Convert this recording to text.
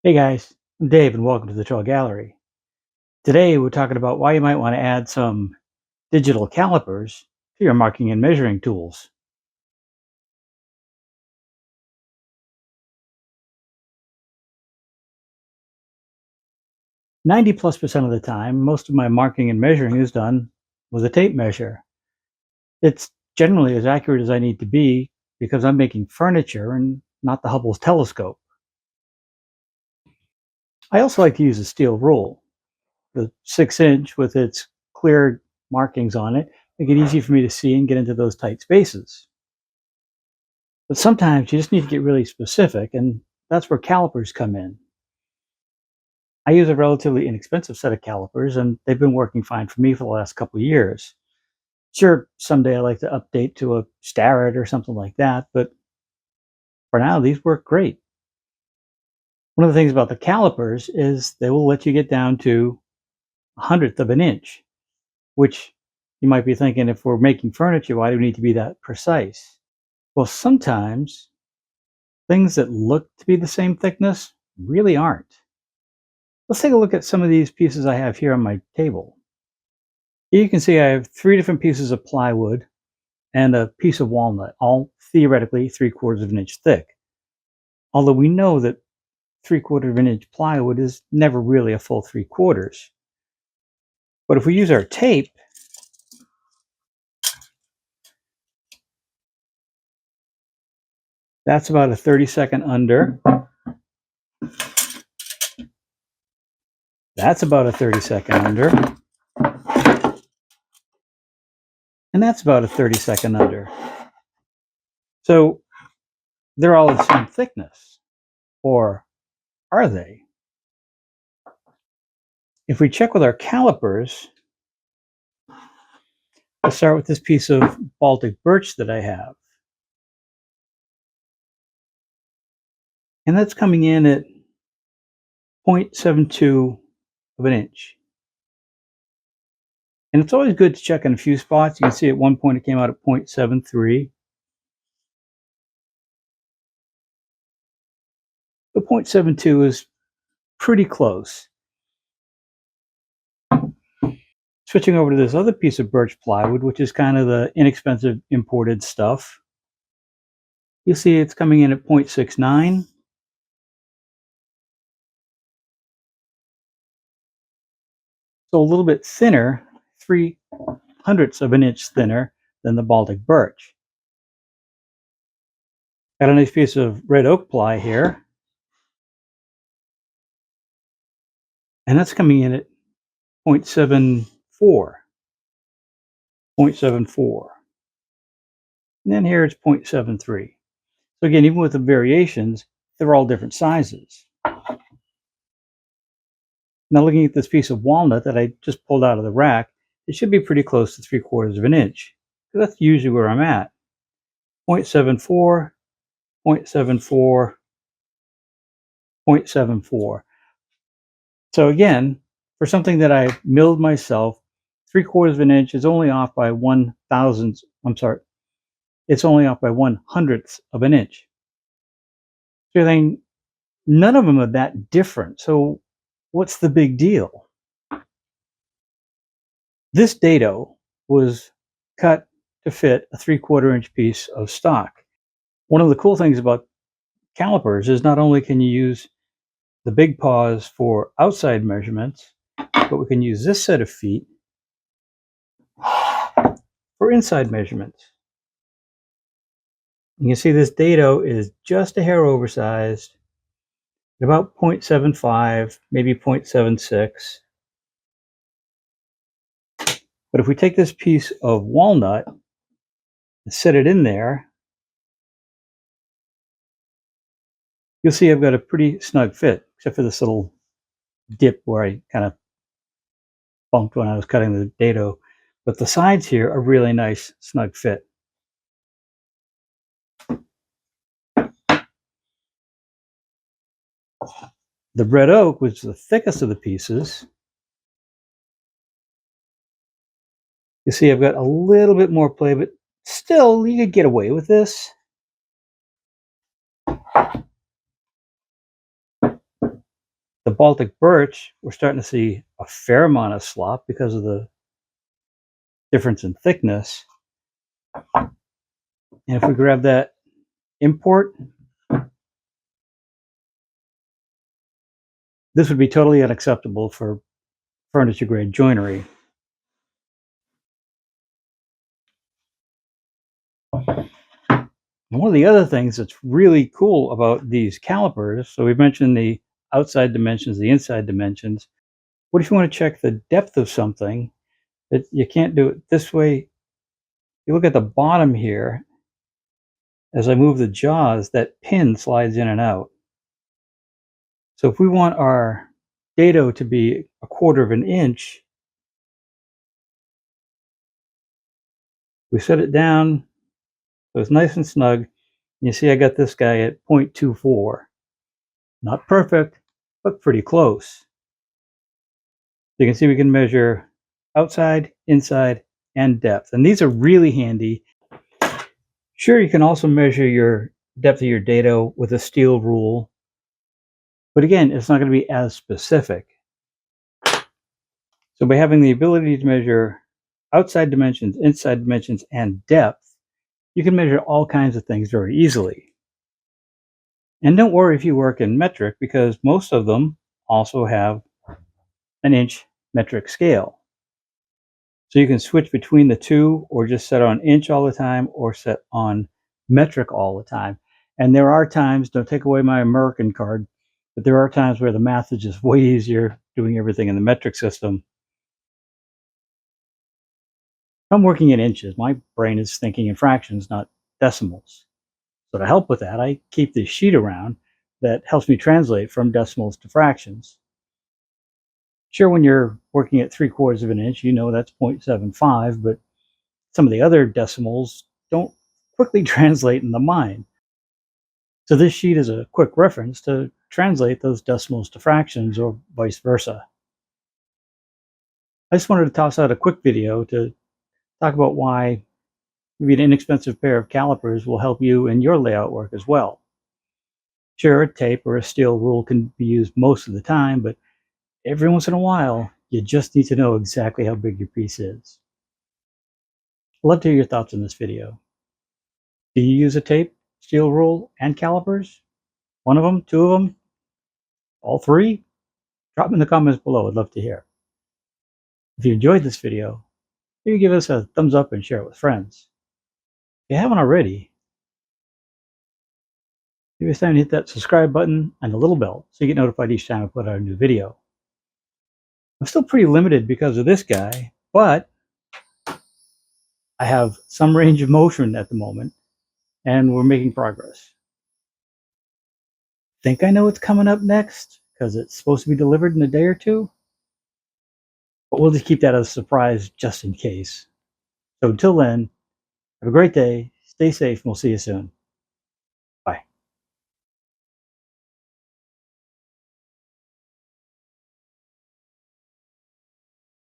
Hey guys, I'm Dave and welcome to the Trull Gallery. Today we're talking about why you might want to add some digital calipers to your marking and measuring tools. 90+% of the time, most of my marking and measuring is done with a tape measure. It's generally as accurate as I need to be because I'm making furniture and not the Hubble's telescope. I also like to use a steel rule. The 6-inch with its clear markings on it make it easy for me to see and get into those tight spaces. But sometimes you just need to get really specific, and that's where calipers come in. I use a relatively inexpensive set of calipers, and they've been working fine for me for the last couple of years. Sure, someday I'd like to update to a Starrett or something like that, but for now, these work great. One of the things about the calipers is they will let you get down to a hundredth of an inch, which you might be thinking, if we're making furniture, why do we need to be that precise? Well, sometimes things that look to be the same thickness really aren't. Let's take a look at some of these pieces I have here on my table. Here you can see I have 3 different pieces of plywood and a piece of walnut, all theoretically 3/4 of an inch thick. Although we know that 3/4 of an inch plywood is never really a full 3/4. But if we use our tape, that's about a 32nd under. That's about a 32nd under. And that's about a 32nd under. So they're all the same thickness. Or are they? If we check with our calipers, we'll start with this piece of Baltic birch that I have. And that's coming in at 0.72 of an inch. And it's always good to check in a few spots. You can see at one point it came out at 0.73. But 0.72 is pretty close. Switching over to this other piece of birch plywood, which is kind of the inexpensive imported stuff, you'll see it's coming in at 0.69. So a little bit thinner, 3/100ths of an inch thinner than the Baltic birch. Got a nice piece of red oak ply here. And that's coming in at 0.74. 0.74. And then here it's 0.73. So again, even with the variations, they're all different sizes. Now looking at this piece of walnut that I just pulled out of the rack, it should be pretty close to 3/4 of an inch. So that's usually where I'm at. 0.74, 0.74, 0.74. So again, for something that I milled myself, 3/4 of an inch is only off by 1/1000th. I'm sorry, it's only off by 1/100th of an inch. So you're thinking, none of them are that different. So what's the big deal? This dado was cut to fit a 3/4 inch piece of stock. One of the cool things about calipers is not only can you use the big paws for outside measurements, but we can use this set of feet for inside measurements. You can see this dado is just a hair oversized, at about 0.75, maybe 0.76. But if we take this piece of walnut and set it in there, you'll see I've got a pretty snug fit, except for this little dip where I kind of bumped when I was cutting the dado. But the sides here are really nice, snug fit. The red oak, which is the thickest of the pieces, you see I've got a little bit more play, but still you could get away with this. Baltic birch, we're starting to see a fair amount of slop because of the difference in thickness. And if we grab that import, this would be totally unacceptable for furniture grade joinery. And one of the other things that's really cool about these calipers, so we've mentioned the outside dimensions, the inside dimensions. What if you want to check the depth of something? That you can't do it this way. You look at the bottom here. As I move the jaws, that pin slides in and out. So if we want our dado to be 1/4 of an inch, we set it down so it's nice and snug. You see I got this guy at 0.24. Not perfect, but pretty close. You can see we can measure outside, inside, and depth. And these are really handy. Sure, you can also measure your depth of your dado with a steel rule. But again, it's not going to be as specific. So by having the ability to measure outside dimensions, inside dimensions, and depth, you can measure all kinds of things very easily. And don't worry if you work in metric, because most of them also have an inch metric scale. So you can switch between the two, or just set on inch all the time, or set on metric all the time. And there are times, don't take away my American card, but there are times where the math is just way easier doing everything in the metric system. If I'm working in inches, my brain is thinking in fractions, not decimals. So to help with that, I keep this sheet around that helps me translate from decimals to fractions. Sure, when you're working at 3/4 of an inch, you know that's 0.75, but some of the other decimals don't quickly translate in the mind. So this sheet is a quick reference to translate those decimals to fractions or vice versa. I just wanted to toss out a quick video to talk about why maybe an inexpensive pair of calipers will help you in your layout work as well. Sure, a tape or a steel rule can be used most of the time, but every once in a while, you just need to know exactly how big your piece is. I'd love to hear your thoughts on this video. Do you use a tape, steel rule, and calipers? One of them, two of them, all three? Drop them in the comments below. I'd love to hear. If you enjoyed this video, maybe give us a thumbs up and share it with friends. If you haven't already, maybe it's time to hit that subscribe button and the little bell so you get notified each time I put out a new video. I'm still pretty limited because of this guy, but I have some range of motion at the moment, and we're making progress. Think I know what's coming up next because it's supposed to be delivered in a day or two, but we'll just keep that as a surprise just in case. So until then, have a great day, stay safe, and we'll see you soon.